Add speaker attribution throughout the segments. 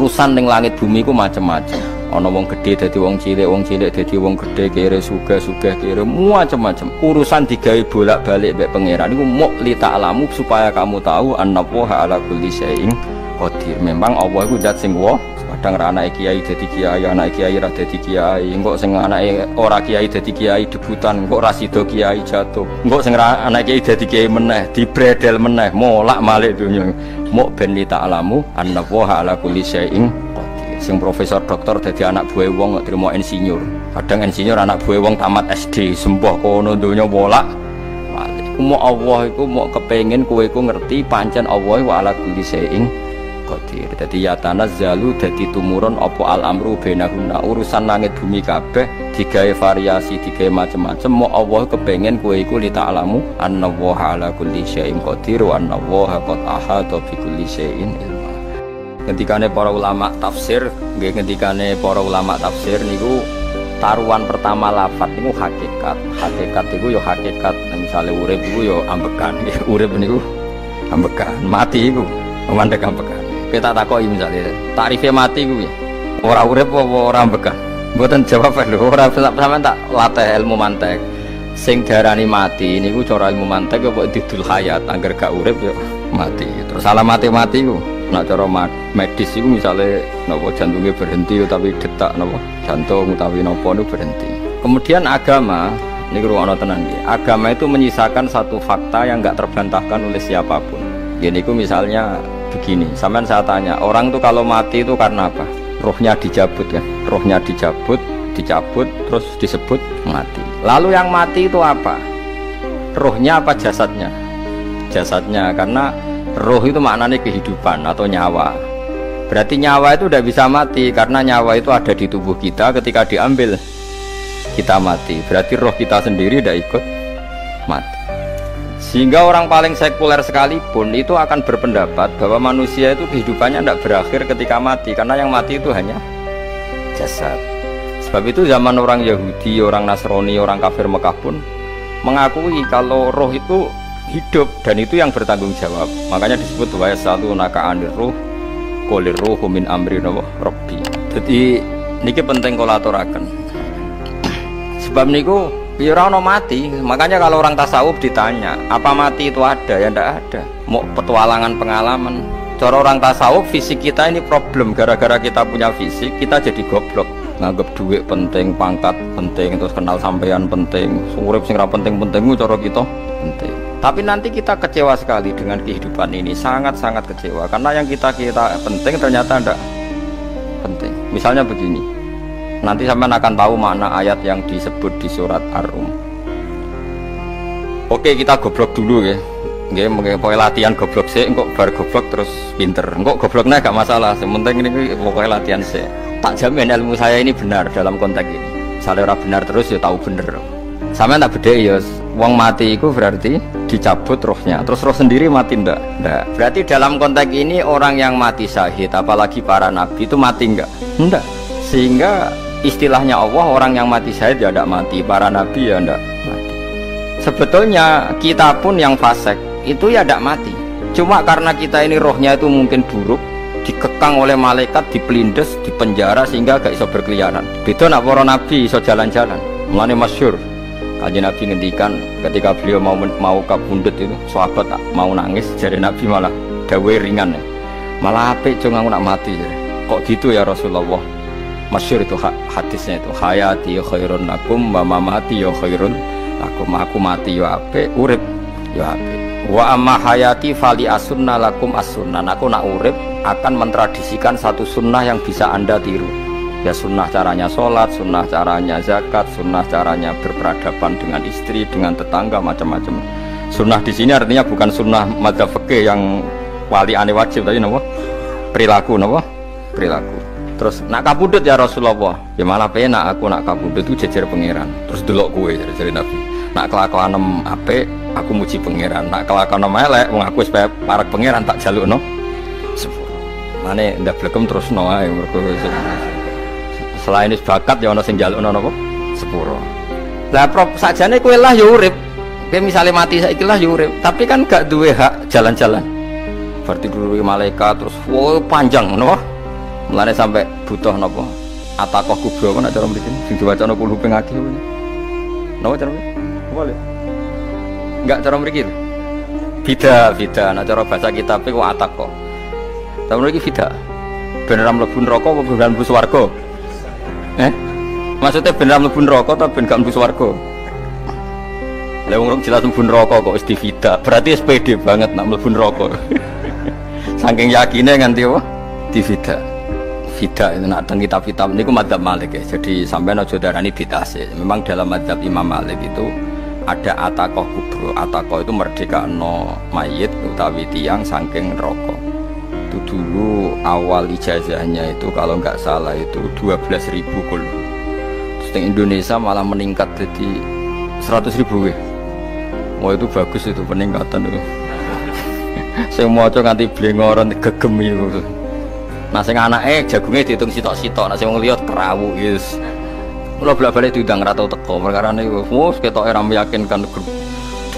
Speaker 1: urusan ning langit bumi ku macam-macam. Ana wong gedhe dadi wong cilik dadi wong gedhe, kere sugih kere macam-macam. Urusan digawe bolak-balik mbek pangeran niku muk li ta'lamu supaya kamu tahu annallaha ala kulli syai'in qadir. Memang Allah iku zat sing kadang ra anake kiai dadi kiai, anake kiai ra dadi kiai, engko sing anake ora kiai dadi kiai debutan, engko ra sida kiai jatuh, engko sing anake kiai dadi kiai meneh, dibredel meneh, molak malik dunya. Muk ben li ta'lamu annallaha ala kulli syai'in qadir. Sing profesor doktor dadi anak buah wong kok trimo insinyur. Kadang insinyur anak buah wong tamat SD, sembah kono donya molak malik. Muk Allah iku muk kepengin kowe iku ngerti pancen Allah wa ala kulli syai'in qadir. Dadi ya tanazzalu dadi tumurun apa al-amru bainahunna, urusan langit bumi kabeh digawe variasi, digawe macam-macam. Mo Allah kepengin kowe iku li ta'lamu annallaha ala kulli syai'in qadir wa annallaha qad ahata bi kulli syai'in ilma. Ngendikane para ulama tafsir, nggih ngendikane para ulama tafsir niku taruhan pertama lafaz niku hakikat. Hakikat iku ya hakikat, misale urip iku ya ambekan. Urip niku ambekan, mati iku mandek ambekan. Kita takoki misalnya tarifnya mati gue orang urip apa orang bekan mboten jawab lho, ora sampean tak latih ilmu mantek sing darani mati niku cara ilmu mantek apa didul hayat, angger gak urip ya mati. Terus salah mati ku nek cara medis iku misale napa jantungnya berhenti tapi detak napa jantung utawi napa niku berhenti. Kemudian agama niku ruwono tenan nggih. Agama itu menyisakan satu fakta yang enggak terbantahkan oleh siapapun. Gini ku misalnya begini, sampean saya tanya, orang tuh kalau mati itu karena apa? Rohnya dicabut kan? Rohnya dicabut, terus disebut mati. Lalu yang mati itu apa? Rohnya apa jasadnya? Jasadnya, karena roh itu maknanya kehidupan atau nyawa. Berarti nyawa itu udah bisa mati, karena nyawa itu ada di tubuh kita, ketika diambil kita mati. Berarti roh kita sendiri udah ikut mati. Sehingga orang paling sekuler sekalipun itu akan berpendapat bahwa manusia itu kehidupannya tidak berakhir ketika mati, karena yang mati itu hanya jasad. Sebab itu zaman orang Yahudi, orang Nasrani, orang kafir Mekah pun mengakui kalau roh itu hidup dan itu yang bertanggung jawab. Makanya disebut wa yasalunaka 'anir ruh qulir ruhu min amri rabbi. Jadi niki penting kula aturaken. Sebab niku ora ono mati. Makanya kalau orang tasawuf ditanya, apa mati itu ada? Ya ndak ada. Mau petualangan pengalaman. Cara orang tasawuf fisik kita ini problem, gara-gara kita punya fisik kita jadi goblok. Nganggep duit penting, pangkat penting, terus kenal sampean penting, urip sing ra penting-pentingmu cara kita penting. Tapi nanti kita kecewa sekali dengan kehidupan ini, sangat-sangat kecewa karena yang kita penting ternyata ndak penting. Misalnya begini, nanti sampean akan tahu makna ayat yang disebut di surat Ar-Rum. Oke, kita goblok dulu ya. Nggih, mengke pokoke latihan goblok sik, engko bar goblok terus pinter. Engko gobloknya gak masalah, yang penting ini pokoke latihan sik. Tak jamin ilmu saya ini benar dalam konteks ini. Misalnya ora benar terus ya tahu bener. Sampean tak bedheki ya, wong mati itu berarti dicabut rohnya. Terus roh sendiri mati ndak? Ndak. Berarti dalam konteks ini orang yang mati syahid, apalagi para nabi itu mati enggak? Ndak. Sehingga istilahnya Allah, orang yang mati syahid ya tidak mati, para nabi ya tidak mati. Sebetulnya kita pun yang fasik itu ya tidak mati, cuma karena kita ini rohnya itu mungkin buruk, dikekang oleh malaikat, dipelindes, dipenjara sehingga gak iso berkeliaran. Beda nak para nabi iso jalan-jalan. Mulane masyhur Kanjeng Nabi ngendikan ketika beliau mau kabundut itu, sahabat mau nangis, jare Nabi malah dawe ringan, malah apik cung aku nak mati. Kok gitu ya Rasulullah? Masyhur itu hadisnya itu, hayati khairun lakum wa mamati ya khairun lakum. Aku mati ya apik, urip ya apik. Wa amma hayati fali asunna lakum as-sunnah. Aku nak urip akan mentradisikan satu sunnah yang bisa Anda tiru. Ya sunnah caranya sholat, sunnah caranya zakat, sunnah caranya berperadaban dengan istri, dengan tetangga, macam-macam. Sunnah di sini artinya bukan sunnah madzhab fikih yang wali ane wajib tadi, napa? Perilaku, napa? Perilaku. Terus nak kabudut ya Rasulullah, ya malah penak aku nak kabudut itu jejer pangeran. Terus delok kowe dari Nabi. Nak kelakuan apik aku muji pangeran, nak kelakuan elek wong aku supaya parek pangeran tak jalukno sepuro. Mane ndak blegem terusno ae mergo selain bakat ya ana sing jalukno napa sepuro. Lah prop sajane kowe lah ya urip. Kowe misale mati saiki lah ya urip, tapi kan gak duwe hak jalan-jalan. Berarti dulu malaikat terus panjang napa? Mulane sampai butuh napa? Atakoh kubro kan cara mriki sing diwacana kulo ping akeh. Napa cara mriki? Boleh. Enggak cara mriki. Bida, nah cara bahasa kitab iku atakoh. Tapi mriki bida. Beneran mlebu neraka apa beneran mlebu swarga? Maksudnya beneran mlebu neraka atau ben gak mlebu swarga? Lah wong jelas mlebu neraka kok wis divida. Berarti SPD banget nak mlebu neraka. Saking yakine nganti apa? Divida. Vida itu nak teng kitab-kitab niku madzhab Malik ya. Jadi sampean aja darani bid'ah sih. Memang dalam madzhab Imam Malik itu ada atakoh kubro. Atakoh itu merdekano mayit utawi tiang saking neraka. Itu dulu awal ijazahnya itu kalau nggak salah itu 12.000 kul. Terus di Indonesia malah meningkat jadi 100.000 ya. Wah itu bagus itu peningkatan itu. Saya mau coba nganti blengoran gegem itu. Nah sing anake jagunge diitung sitok-sitok, nah sing wong liya kerawu wis. Kula bolak-balik diundang ra tau teko, perkara niku wis ketoke ra meyakinkan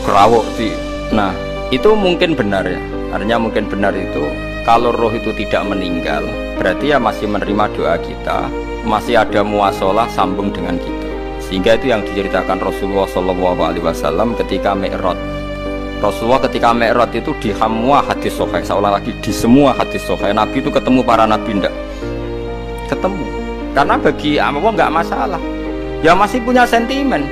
Speaker 1: kerawuk di. Nah, itu mungkin benar ya. Artinya mungkin benar itu kalau roh itu tidak meninggal, berarti ya masih menerima doa kita, masih ada muasalah sambung dengan kita. Sehingga itu yang diceritakan Rasulullah SAW ketika Mi'raj. Rasulullah ketika Mi'raj itu di semua hadis sahih, seolah lagi di semua hadis sahih Nabi itu ketemu para nabi ndak? Ketemu. Karena bagi Allah nggak masalah. Ya masih punya sentimen.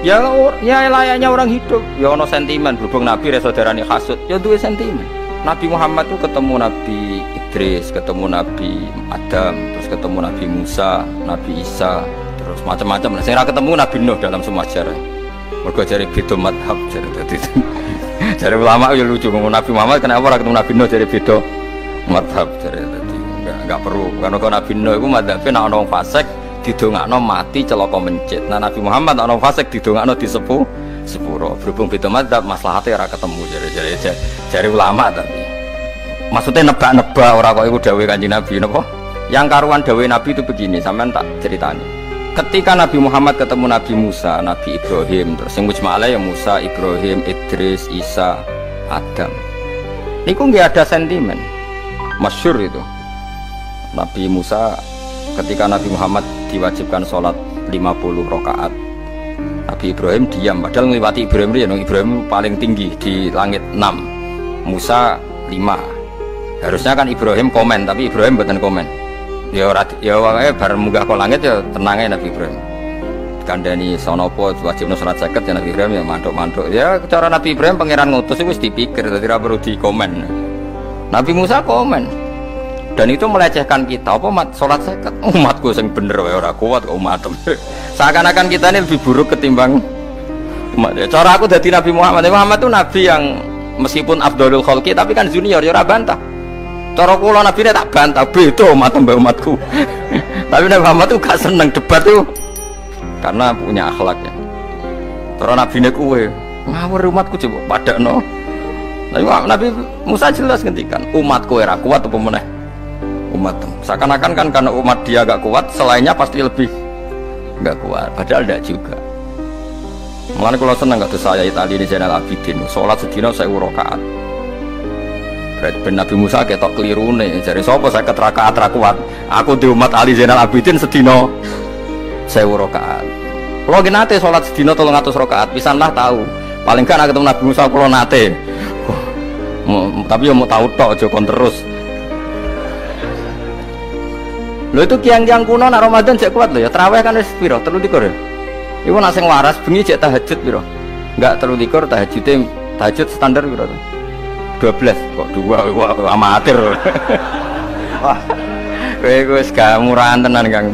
Speaker 1: Ya layaknya orang hidup. Ya ono sentimen berhubung Nabi saudarane hasud, ya duwe sentimen. Nabi Muhammad itu ketemu Nabi Idris, ketemu Nabi Adam, terus ketemu Nabi Musa, Nabi Isa, terus macam-macam. Saya ketemu Nabi Nuh dalam semua sejarah. Mergo jare beda madhab jare dadi. Jare ulama ya lucu ngomong Nabi Muhammad kenapa ora ketemu Nabi Nuh jare beda madhab jare dadi. Enggak perlu karena kalau Nabi Nuh iku madhabe nek ana wong fasik didongakno mati celaka mencit. Nah Nabi Muhammad ana wong fasik didongakno sepuro. Berhubung beda madhab maslahate ora ketemu jare ulama tapi. Maksudnya nebak-nebak ora kok iku dawuhe Kanjeng Nabi napa? Yang karuan dawuhe Nabi itu begini, sampean tak ceritani. Ketika Nabi Muhammad ketemu Nabi Musa, Nabi Ibrahim, terus yang mujma'alah ya Musa, Ibrahim, Idris, Isa, Adam. Ini kok nggak ada sentimen, masyhur itu. Nabi Musa ketika Nabi Muhammad diwajibkan sholat 50 rakaat, Nabi Ibrahim diam, padahal melewati Ibrahim ya, Ibrahim paling tinggi di langit 6, Musa 5. Harusnya kan Ibrahim komen, tapi Ibrahim bukan komen. Ya bareng munggah ke langit ya tenangnya Nabi Ibrahim. Kandani sonopo wajibno salat 50 ya Nabi Ibrahim ya mantuk-mantuk. Ya cara Nabi Ibrahim pangeran ngutus itu wis dipikir dadi ora perlu dikomen. Nabi Musa komen. Dan itu melecehkan kita apa salat 50. Umatku sing bener wae ora kuat kok umatem. Seakan-akan kita ini lebih buruk ketimbang umat. Cara aku dadi Nabi Muhammad. Muhammad itu nabi yang meskipun afdhalul khalqi tapi kan junior ya ora bantah. Cara kula Nabi ini tak bantah, beda umat mbak umatku. Tapi Nabi Muhammad itu gak seneng debat itu karena punya akhlak ya. Cara Nabi ini kuwe ngawur umatku coba padakno. Nabi Musa jelas ngendikan umatku ora kuat apa meneh umat. Seakan-akan kan karena umat dia gak kuat, selainnya pasti lebih gak kuat. Padahal tidak juga. Mulane kula seneng gak saya Itali ini Zainal Abidin, sholat sedina 1000 rakaat. Ben Nabi Musa ketok keliru nih, jadi sopo saya keterakaat kuat. Aku di umat Ali Zainal Abidin sedino 1000 rakaat. Kalau nate sholat sedino 300 rakaat, pisanlah tahu. Paling kan ketemu Nabi Musa kalau nate. Tapi mau tahu tok, jokon terus. Lo itu kiang-kiang kuno nak Ramadan cek kuat lo ya. Terawih kan wis piro? 33 ya. Iku nak sing waras bengi cek tahajud piro? Enggak 33 tahajud standar piro? 12 kok 2 amatir. Wah. Kowe wis gak murahan tenan Kang.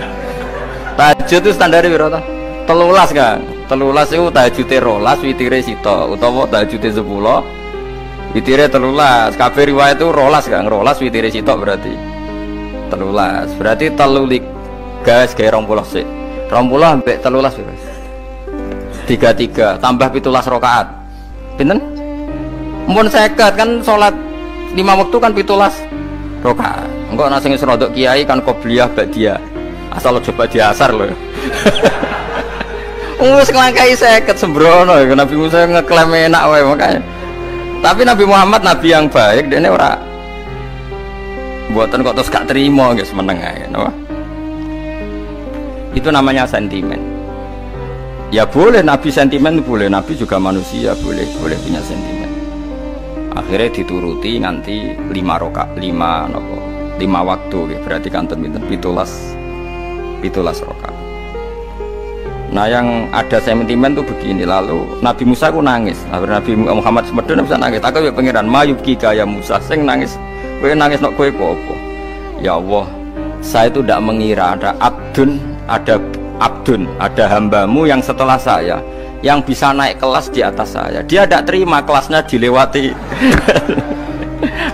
Speaker 1: Tahajud itu standar piro ta? 13 Kang. 13 itu tahajude 12 witire sita utawa tahajude 10 witire 13. Kabeh riwayat itu 12 Kang. 12 witire sita berarti 13. Berarti 3 gas gawe 20 sik. 20 ambek 13 piro? 33 tambah 17 rakaat. Pinten? Mun 50 kan sholat 5 waktu kan 17 rakaat. Engko ana sing rodok kiai kan qobliyah ba'diyah. Asal coba diasar lho. Wis nglangkai 50 sembrono ya Nabi Musa ngeklaim enak wae makanya. Tapi Nabi Muhammad nabi yang baik dene ora Mboten kok terus gak terima guys meneng ae, no? Itu namanya sentimen. Ya boleh Nabi sentimen boleh, Nabi juga manusia boleh punya sentimen. Akhirnya dituruti nganti 5 waktu, berarti kanten pinten 17 rakaat. Nah yang ada sentimen tuh begini, lalu Nabi Musa ku nangis, Nabi Muhammad semedon bisa nangis. Aku ya pangeran mayubki kaya Musa, sing nangis, kowe nangis nok kowe apa? Ya Allah, saya itu tidak mengira ada hambamu yang setelah saya yang bisa naik kelas di atas saya. Dia tidak terima kelasnya dilewati.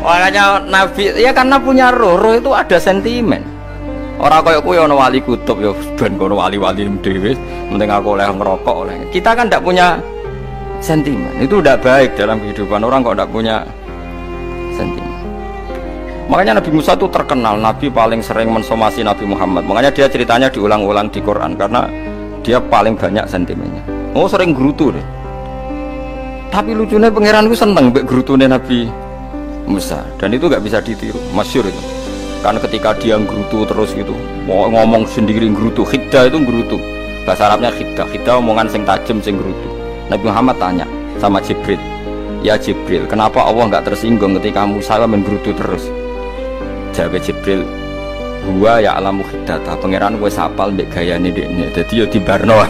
Speaker 1: Makanya Nabi, ya karena punya roh itu ada sentimen. Orang kayak kowe ana wali kutub ya ben kono wali-wali dhewe, penting aku oleh ngerokok oleh. Kita kan tidak punya sentimen. Itu tidak baik dalam kehidupan orang kok tidak punya sentimen. Makanya Nabi Musa itu terkenal Nabi paling sering mensomasi Nabi Muhammad. Makanya dia ceritanya diulang-ulang di Quran karena dia paling banyak sentimennya. Oh sering gerutu deh. Tapi lucunya pangeran itu seneng mbek gerutune Nabi Musa dan itu gak bisa ditiru, masyhur itu. Karena ketika dia gerutu terus gitu, mau ngomong sendiri gerutu, khiddah itu gerutu. Bahasa Arabnya khiddah omongan sing tajem sing gerutu. Nabi Muhammad tanya sama Jibril, ya Jibril, kenapa Allah nggak tersinggung ketika Musa menggerutu terus? Jawab Jibril, gua ya alamu khiddata, pangeran gue sapal mbek gayane dekne, dadi yo dibarno.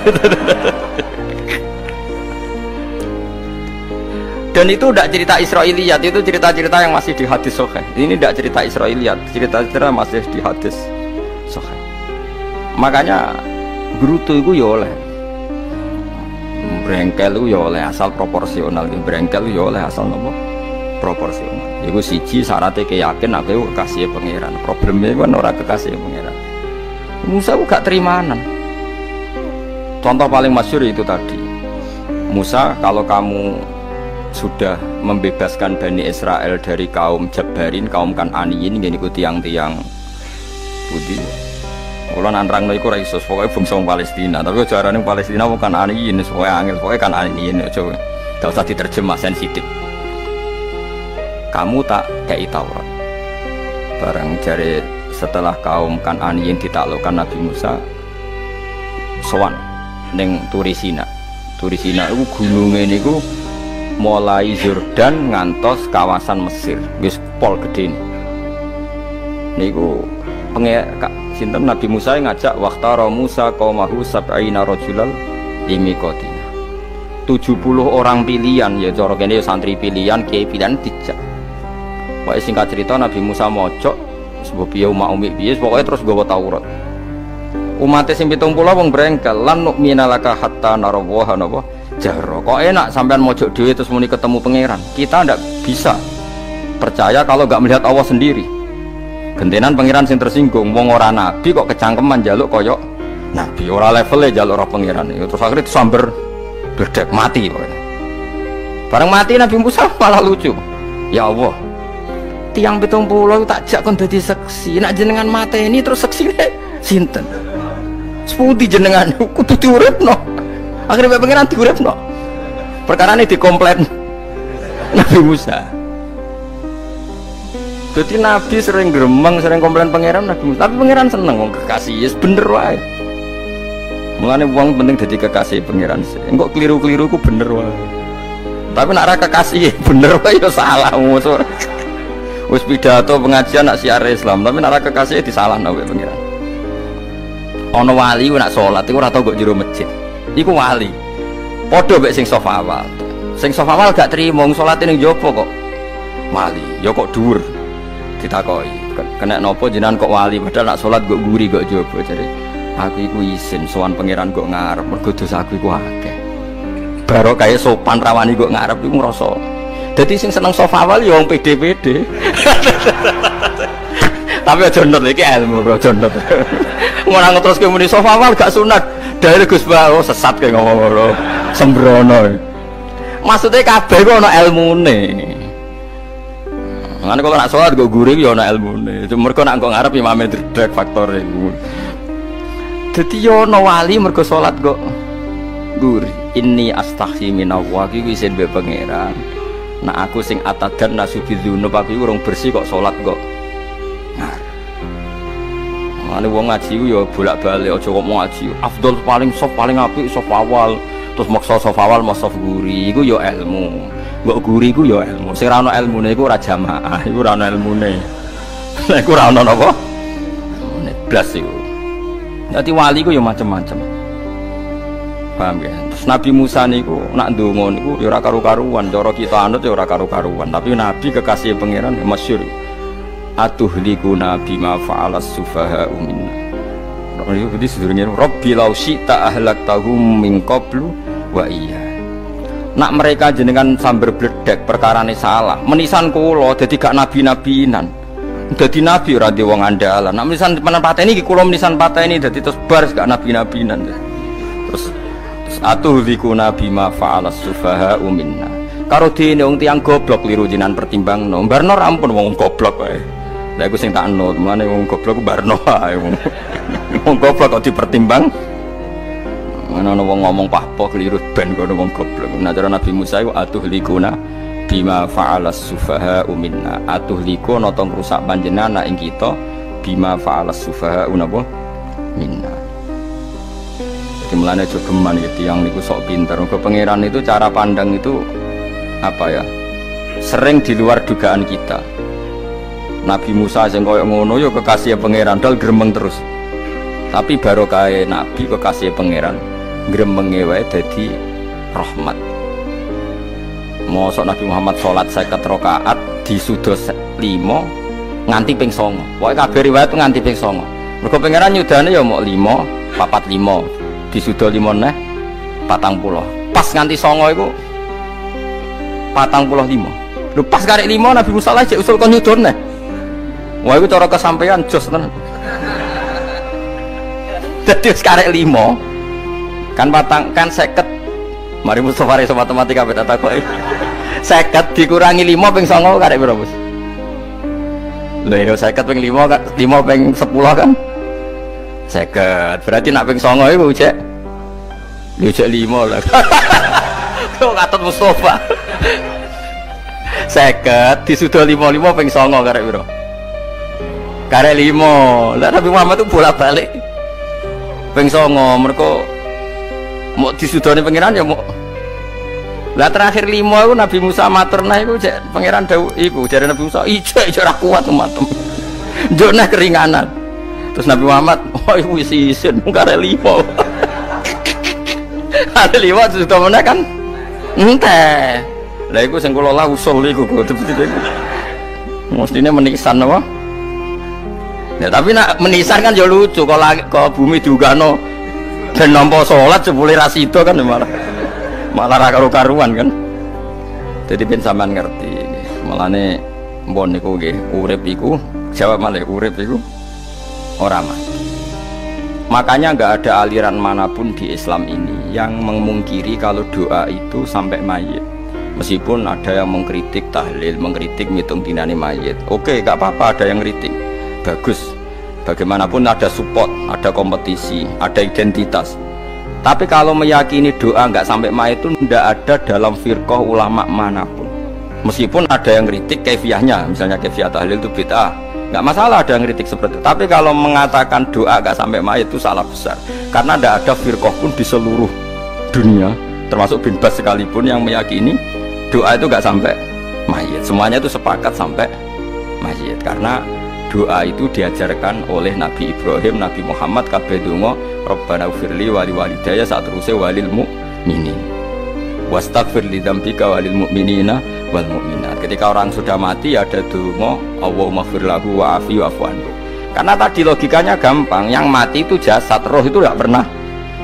Speaker 1: Dan itu tidak cerita Israiliyat, itu cerita-cerita yang masih di hadis sahih. Ini tidak cerita Israiliyat, cerita-cerita masih di hadis sahih. Makanya gerutu itu ya oleh, brengkel itu ya oleh asal proporsional, brengkel itu ya oleh asal nopo proporsional. Iku siji syaratnya keyakin aku kekasih pangeran. Problemnya kan orang kekasih pangeran. Musa itu gak terimanan. Contoh paling masyhur itu tadi. Musa, kalau kamu sudah membebaskan Bani Israel dari kaum Jabarin, kaum Kan'aniyin, ini ku tiang-tiang putih. Kalau nanrang iku ra iso, pokoknya bangsa Palestina. Tapi jarane Palestina bukan Kan'aniyin, pokoknya angel, pokoknya Kan'aniyin. Coba, gak usah diterjemah sensitif. Kamu tak kei Taurat. Barang jari setelah kaum Kan'aniyin ditaklukkan Nabi Musa, sowan ning Turisina. Turisina itu gunungnya niku mulai Yordan ngantos kawasan Mesir, wis pol gede niku sinten Nabi Musa ngajak waqtara Musa qaumahu sab'ina rajulal limiqatina. 70 orang pilihan ya cara kene santri pilihan, kiai pilihan dijak. Pokoke singkat cerita Nabi Musa mojok sebab piye umat umi piye pokoke terus nggawa Taurat. Umat sing 70 wong brengkel lan nu'mina laka hatta narawaha napa jaro. Kok enak sampean mojok dhewe terus muni ketemu pangeran. Kita ndak bisa percaya kalau nggak melihat Allah sendiri. Gentenan pangeran sing tersinggung, wong ora nabi kok kecangkeman jaluk koyok nabi, ora levelnya jaluk roh pangeran. Terus akhirnya sambar bledek mati pokoknya. Bareng mati Nabi Musa malah lucu. Ya Allah, tiang 70 tak jak kon dadi seksi. Nak jenengan mateni terus seksine sinten? Sepundi jenengan kudu diuripno. Akhirnya pengiran diuripno. Perkara ini dikomplain Nabi Musa. Jadi Nabi sering gremeng, sering komplain pangeran Nabi Musa. Tapi pangeran seneng wong kekasih, yes bener wae. Mulane wong penting dadi kekasih pangeran. Engko keliru-keliru ku bener wae. Tapi nek ora kekasih bener wae ya salah musuh. Wis pidato pengajian nak siar Islam, tapi nek ora kekasih disalahno wae pangeran. Ana wali ku nak salat iku ora tau kok jero masjid. Iku wali. Padha mek sing sofa awal. Sing sofa awal gak trimo salate ning jopo kok. Wali, ya kok dhuwur. Ditakoki, kena nopo jenengan kok wali padahal nak salat kok guri kok jopo jare. Aku iku isin sowan pangeran kok ngarep mergo dosa aku iku akeh. Baro kaya sopan rawani kok ngarep iku ngrasa. Dadi sing seneng sofa awal ya wong pede-pede. Tapi aja ndot iki ilmu bro, aja ndot. Ora ngeterus ke muni sofa awal gak sunat. Dari Gus Bawo sesat kayak ngomong bro. Sembrono. Maksudnya kabeh kok ana ilmune. Ngene kok nak salat kok gurih ya ana ilmune. Mergo nak kok ngarep imame dredeg faktor iku. Dadi yo ana wali mergo salat kok gurih. Inni astaghfi minallah iki wis mbek pangeran. Nah aku sing atadan nasubidzunub aku urung bersih kok salat kok. Mane wong ngaji ku ya bolak-balik aja kok mau ngaji. Afdol paling soft paling apik soft awal. Terus maksa soft awal mau soft guri iku ya ilmu. Mbok guri iku ya ilmu. Sing ora ana ilmune iku ora jamaah, iku ora ana ilmune. Lah iku ora ana napa? Ilmune blas iku. Dadi wali ku ya macam-macam. Paham ya? Terus Nabi Musa niku nak ndonga niku ya ora karu-karuan, cara kita anut ya ora karu-karuan, tapi Nabi kekasih pangeran ya masyhur. Atuhlikuna bima fa'alas sufaha minna. Itu berarti sedurunge Rabbi law syi'ta ahlaktahum min qablu wa iya. Nak mereka jenengan sambar bledek perkarane salah. Menisan kula dadi gak nabi-nabinan. Dadi nabi ora di wong andalan. Nak menisan pateni iki kula menisan pateni dadi terus bar gak nabi-nabinan. Terus atuhlikuna bima fa'alas sufaha minna. Karo dene wong tiyang goblok liru jinan pertimbangno. Barno rampun wong goblok wae. Lah iku sing tak anut, mulane wong goblok ku barno ae wong. Wong goblok kok dipertimbang. Ana wong ngomong pahpo keliru ben kono wong goblok. Nah cara Nabi Musa iku atuhlikuna bima fa'alas sufaha minna. Atuhlikuna tong rusak panjenengan ing kita bima fa'alas sufaha napa minna. Dimulane aja geman iki tiyang niku sok pinter. Mergo pangeran itu cara pandang itu apa ya? Sering di luar dugaan kita. Nabi Musa sing koyo ngono ya kekasih pangeran dal gremeng terus. Tapi barokah Nabi kekasih pangeran gremenge wae dadi rahmat. Mosok Nabi Muhammad salat 50 rakaat disuda 5 nganti ping 9. Pokoke kabeh riwayat nganti ping 9. Mergo pangeran nyudane ya mok 5, 4 5. Disuda 5 neh 40. Pas nganti 9 iku 45. Lho pas karek 5 Nabi Musa lagi usul kon nyudon neh. Wah itu cara kesampaian jos tenan. Dadi karek 5 kan patang kan 50. Mari Mustafa iso matematika beta takoki. 50 dikurangi 5 ping 9 karek piro, Bos? Lha yo 50 ping 5 kan 5 ping 10 kan 50. Berarti nak ping 9 iku cek. Lho cek 5 lah. Kok katut Mustafa. 50 disuda 55 ping 9 karek piro? Karek 5. Lah Nabi Muhammad itu bolak-balik ping 9 mergo mau disudone pangeran ya mau. Lah terakhir 5 iku Nabi Musa matur nah iku cek pangeran dawuh iku jare Nabi Musa ijek ora kuat matem. Njuk nah keringanan. Terus Nabi Muhammad oh iku wis isin karek 5. Ada 5 sudah meneh kan enteh. Lah iku sing kula lah usul iku kok iku. Mestine menisan apa? Ya tapi nak menisan kan ya lucu kalau ke bumi diugano dan nampa sholat sepuluh rasido kan malah karu-karuan kan. Jadi ben sampean ngerti malane mbon niku nggih urip iku jawab malih urip iku ora mati. Makanya enggak ada aliran manapun di Islam ini yang memungkiri kalau doa itu sampai mayit. Meskipun ada yang mengkritik tahlil, mengkritik ngitung dinane mayit. Oke, enggak apa-apa ada yang kritik. Bagus, bagaimanapun ada support, ada kompetisi, ada identitas. Tapi kalau meyakini doa nggak sampai mayit itu tidak ada dalam firqah ulama manapun. Meskipun ada yang kritik kefiahnya, misalnya kefiah tahlil itu bid'ah, nggak masalah ada yang kritik seperti itu. Tapi kalau mengatakan doa nggak sampai mayit itu salah besar, karena tidak ada firqah pun di seluruh dunia, termasuk bin Bas sekalipun yang meyakini doa itu nggak sampai mayit. Semuanya itu sepakat sampai mayit karena doa itu diajarkan oleh Nabi Ibrahim, Nabi Muhammad kabeh donga Rabbana ufirli wali walidayya saat terusé walil mu'minin wastaghfir li dzambika walil mu'minina wal mu'minat. Ketika orang sudah mati ada donga Allahumma fir lahu wa afi wa afu anhu. Karena tadi logikanya gampang, yang mati itu jasad, roh itu tidak pernah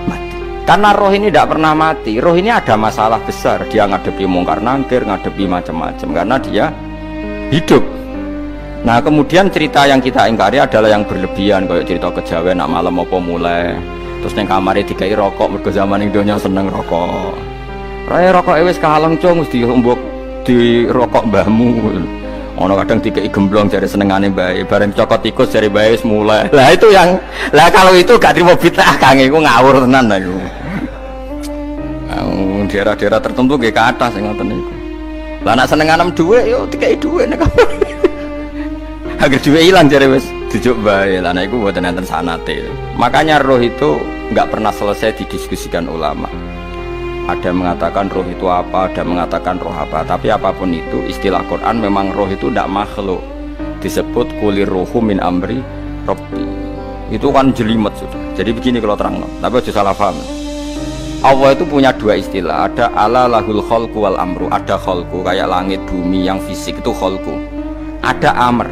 Speaker 1: mati. Karena roh ini tidak pernah mati, roh ini ada masalah besar, dia ngadepi mungkar nangkir, ngadepi macam-macam karena dia hidup. Nah kemudian cerita yang kita ingkari adalah yang berlebihan, kayak cerita kejawen nak malam apa mulai terus neng kamare dikai rokok mergo zaman ning donya seneng rokok. Raya rokok wis kaleng cung mesti umbuk di rokok mbahmu. Ono kadang dikai gemblong jare senengane bae, bareng cokot tikus jare bae wis mulai. Lah itu yang lah kalau itu gak trimo bid'ah Kang iku ngawur tenan lha iku. Daerah-daerah tertentu nggih kathah sing ngoten niku. Lah nak senenganem dhuwit yo dikai dhuwit nek agar duwe ilang jare wis Tujuk bae lah, nah itu buatan enten sanate. Makanya roh itu nggak pernah selesai didiskusikan ulama. Ada yang mengatakan roh itu apa, ada yang mengatakan roh apa. Tapi apapun itu, istilah Quran memang roh itu tidak makhluk. Disebut kulir ruhu min amri Rabbi. Itu kan jelimet sudah. Jadi begini kalau terang, tapi harus salah paham. Allah itu punya dua istilah. Ada ala lahul khalqu wal amru. Ada khalqu kayak langit bumi yang fisik itu khalqu. Ada amr.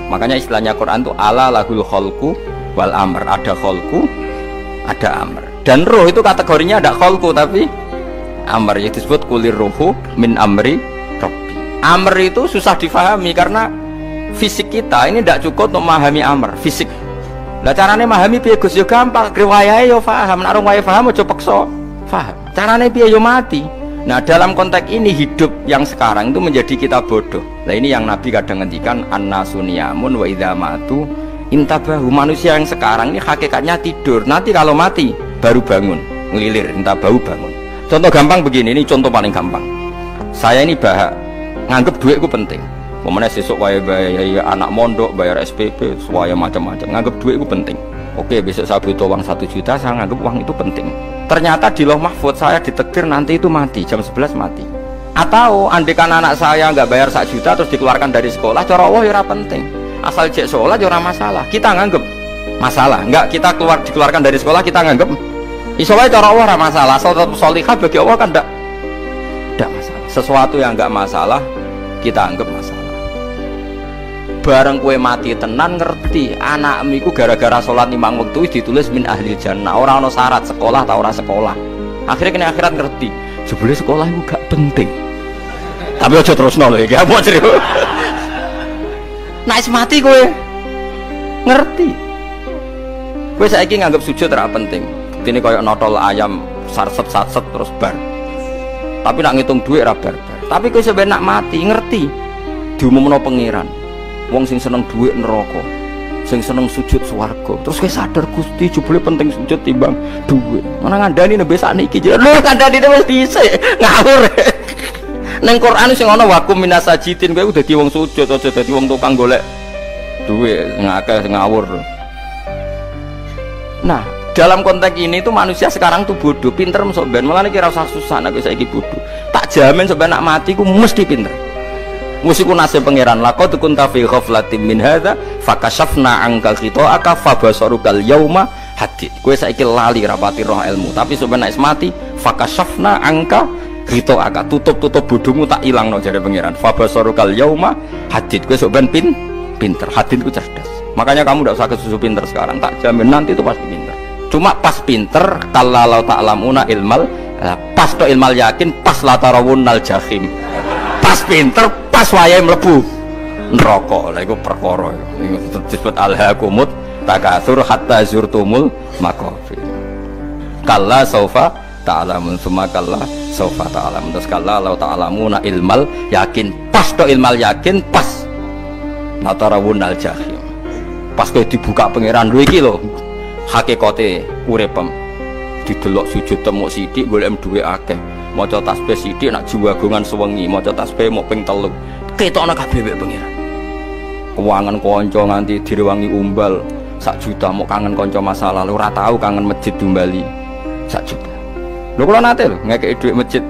Speaker 1: Makanya istilahnya Quran itu ala lahul khalqu wal amr. Ada khalqu, ada amr. Dan roh itu kategorinya ada khalqu tapi amr, yang disebut kulir ruhu min amri Rabbi. Amr itu susah difahami karena fisik kita ini tidak cukup untuk memahami amr fisik. Lah carane memahami piye Gus? Ya gampang, riwayahe yo paham, nek ora wae paham aja peksa paham. Carane piye yo mati. Nah, dalam konteks ini hidup yang sekarang itu menjadi kita bodoh. Nah, ini yang Nabi kadang ngendikan an-nasuniyamun wa idza matu intabahu. Manusia yang sekarang ini hakikatnya tidur. Nanti kalau mati baru bangun, ngelilir, intabahu bangun. Contoh gampang begini, ini contoh paling gampang. Saya ini nganggep duitku penting. Momennya sesuk bayar anak mondok, bayar SPP, semuanya macam-macam. Nganggep duitku penting. Oke, besok saya butuh uang 1 juta, saya nganggep uang itu penting. Ternyata di Lauh Mahfudz saya ditakdir nanti itu mati, jam 11 mati. Atau andikan anak saya nggak bayar 1 juta terus dikeluarkan dari sekolah, cara Allah ya penting. Asal cek sekolah ya masalah. Kita nganggep masalah. Enggak, kita dikeluarkan dari sekolah kita nganggep iso wae cara Allah masalah. Asal tetap sholihah bagi Allah kan enggak masalah. Sesuatu yang enggak masalah kita anggap masalah. Bareng kue mati tenan ngerti anakmu iku gara-gara sholat 5 waktu ditulis min ahli jannah. Orang ono syarat sekolah atau orang sekolah. Akhirnya kena akhirat ngerti. Jebule sekolah itu gak penting. Tapi aja terus nol ya, apa cerita? Naik mati kue ngerti. Kue saiki nganggap sujud ora penting. Ini kayak notol ayam sarset terus bar. Tapi nak ngitung duit ora bar. Tapi kue sebenarnya nak mati ngerti. Diumumno pangeran. Wong sing seneng duit neraka, sing seneng sujud swarga. Terus kowe sadar Gusti jebule penting sujud timbang duit. Mana ngandani nembe sakniki lho ngandani wis dhisik ngawur. Ning Quran sing ana wakum minasajidin kowe dadi wong sujud aja dadi wong tukang golek duit ngakeh ngawur. Nah, dalam konteks ini tuh manusia sekarang tuh bodoh, pinter sok ben. Mulane kira usah susah nek saiki bodoh. Tak jamin sampeyan nak mati ku mesti pinter. Musiku nasib pangeran laqad kunta fi ghaflatin min hadza fakashafna angkal khita'aka fabasarukal yauma hadid. Kowe saiki lali rapati roh ilmu, tapi sampeyan nek mati fakashafna angka khita'aka, tutup bodhomu tak ilangno jare pangeran. Fabasarukal yauma hadid. Kowe sampeyan pinter, hadid ku cerdas. Makanya kamu tidak usah kesusu pinter sekarang, tak jamin nanti itu pasti pinter. Cuma pas pinter kalau ta'lamuna ilmal, pas to ilmal yakin, pas la tarawunnal jahim. Pas pinter pas wayahe mlebu neraka. Lha iku perkara iku disebut alhaqumut takatsur hatta zurtumul maqabir. Kalla saufa ta'lamun summa kalla saufa ta'lamun. Terus kalla law ta'lamuna ilmal yakin, pas to ilmal yakin, pas natarawunal jahim. Pas kowe dibuka pangeran lho iki lho hakikate uripem. Didelok sujud temuk sithik golek duwe akeh. Maca tasbih sithik nak jiwagongan sewengi, maca tasbih mok ping 3. Ketokno kabeh wek pangeran. Keuangan kanca nganti direwangi umbal 1 juta, mok kangen kanca masa lalu ora tau kangen masjid diumbali 1 juta. Lho kula nate lho ngekeki dhuwit masjid.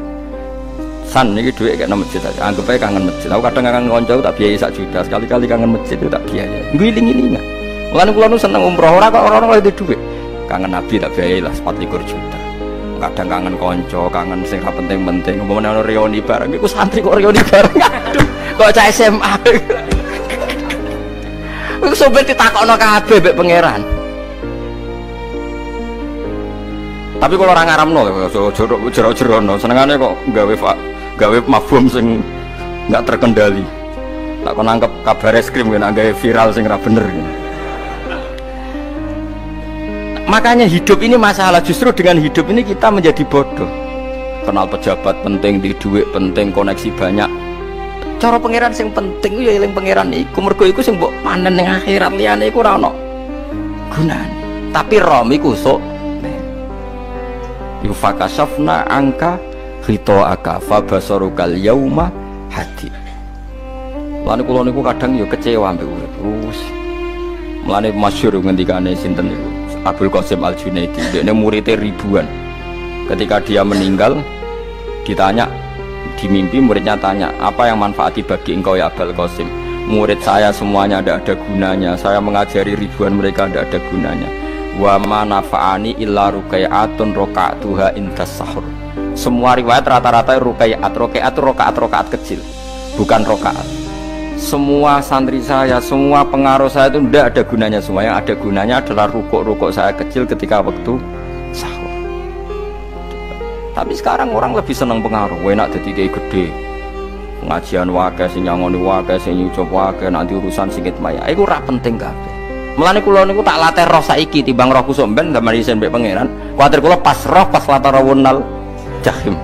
Speaker 1: San niki dhuwit kek nang masjid aja. Anggap ae kangen masjid. Aku kadang kangen kanca tak biayai 1 juta, sekali-kali kangen masjid itu tak biayai. Ngiling-ilingan. Mulane kula nu seneng umroh ora kok ora oleh dhuwit. Kangen Nabi tak biayai lah 24 juta. Kadang kangen konco, kangen sing ra penting-penting. Umpamane ana reuni bareng iku santri kok reuni bareng. Aduh, kok cah SMA. Iku sampe ditakokno kabeh mbek pangeran. Tapi kalau orang ngaramno jero-jerono, senengane kok gawe mafhum sing enggak terkendali. Tak kon nangkep kabar eskrim kena gawe viral sing ra bener. Makanya hidup ini masalah, justru dengan hidup ini kita menjadi bodoh. Kenal pejabat penting, di duit penting, koneksi banyak. Cara pangeran sing penting ya eling pangeran iku, mergo iku sing mbok panen ning akhirat, liyane iku ora ono gunane. Tapi rom iku sok iku fakashafna angka khita'aka fabasarukal yauma hadid. Lan kula niku kadang ya kecewa mbek urip. Mulane masyhur ngendikane sinten niku Abdul Qasim Al Junaidi, dia muridnya ribuan. Ketika dia meninggal, ditanya di mimpi, muridnya tanya, apa yang manfaati bagi engkau ya Abdul Qasim? Murid saya semuanya tidak ada gunanya, saya mengajari ribuan mereka tidak ada gunanya. Wa ma nafa'ani illa rukai'atun roka'atuha intas sahur. Semua riwayat rata-rata roka'at kecil, bukan rokaat. Semua santri saya, semua pengaruh saya itu tidak ada gunanya. Semua yang ada gunanya adalah rukuk-rukuk saya kecil ketika waktu sahur. Tapi sekarang orang lebih senang pengaruh, enak jadi kayak gede, pengajian wakil, sing nyangoni wakil, sing nyucup wakil, nanti urusan singkit maya. Itu ora penting kabeh. Mulane kula niku tak latih roh saiki timbang roh kusuk ben gambar isen mbek pangeran. Kuwatir kula pas roh pas latarawunal jahim.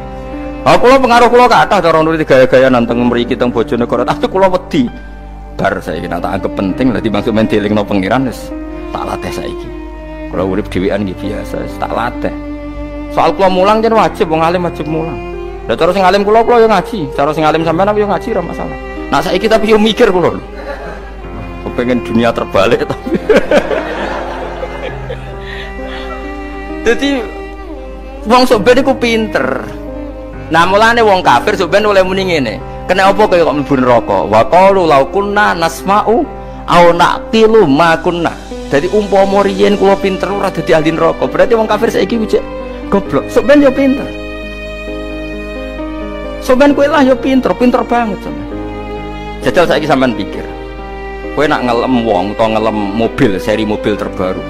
Speaker 1: Kula pengaruh kula kathah cara nuruti gaya-gaya nanteng mriki teng Bojonegoro, tapi kula wedi. Bar saiki nek tak anggap penting lah timbang men dilingno pangeran wis tak latih saiki. Kula urip dhewean iki biasa, tak latih. Soal kula mulang jan wajib wong alim wajib mulang. Lah cara sing alim kula yo ngaji, cara sing alim sampean aku yo ngaji ora masalah. Nah saiki tapi yo mikir kula. Kepengen dunia terbalik tapi. Jadi wong sok ben iku pinter. Nah mulane wong kafir sok ben oleh muni ngene. Kena apa kaya kok mlebu neraka? Wa qalu law kunna nasma'u aw naqilu ma kunna. Dadi umpama riyen kula pinter ora dadi ahli neraka. Berarti wong kafir saiki wujud goblok. Sok ben yo pinter. Sok ben kowe lah yo pinter banget sampean. Jajal saiki sampean pikir. Kowe nak ngelem wong atau ngelem mobil, seri mobil terbaru.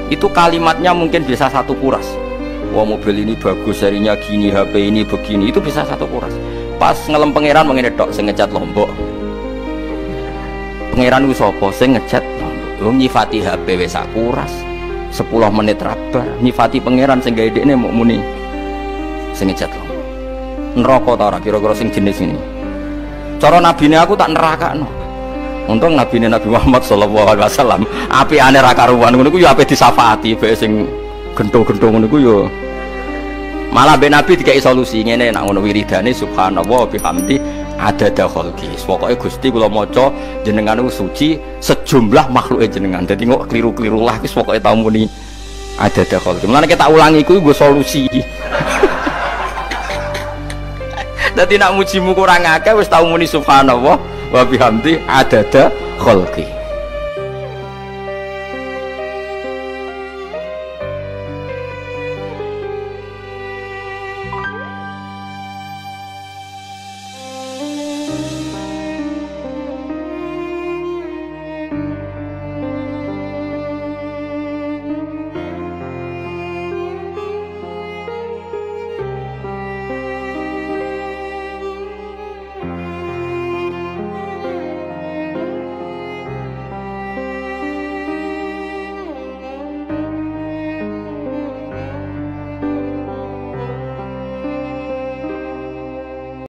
Speaker 1: Itu kalimatnya mungkin bisa satu kuras. Wah mobil ini bagus, serinya gini, HP ini begini, itu bisa satu kuras. Pas ngelem pangeran mengene tok sing ngecat Lombok. Pangeran ku sapa sing ngecat Lombok? Wong nyifati HP wis kuras. 10 menit rabar nyifati pangeran sing gawe dekne mok muni sing ngecat Lombok. Neraka ta ora kira-kira sing jenis ini. Cara nabine aku tak nerakakno. Untung nabine Nabi Muhammad sallallahu alaihi wasallam apikane ra karuan ngono ku yo ape disafaati bae sing gento-gento ngono ku yo malah ben Nabi dikai solusi ngene nek ngono wiridane subhanallah bihamdi adada khalqi. Pokoke Gusti kula maca jenengan suci sejumlah makhluke jenengan. Dadi kok kliru-kliru lah wis pokoke tau muni adada khalqi. Mulane kita ulangi kuwi nggo solusi. Dadi nek mujimu kurang akeh wis tau muni subhanallah wa bihamdi adada khalqi.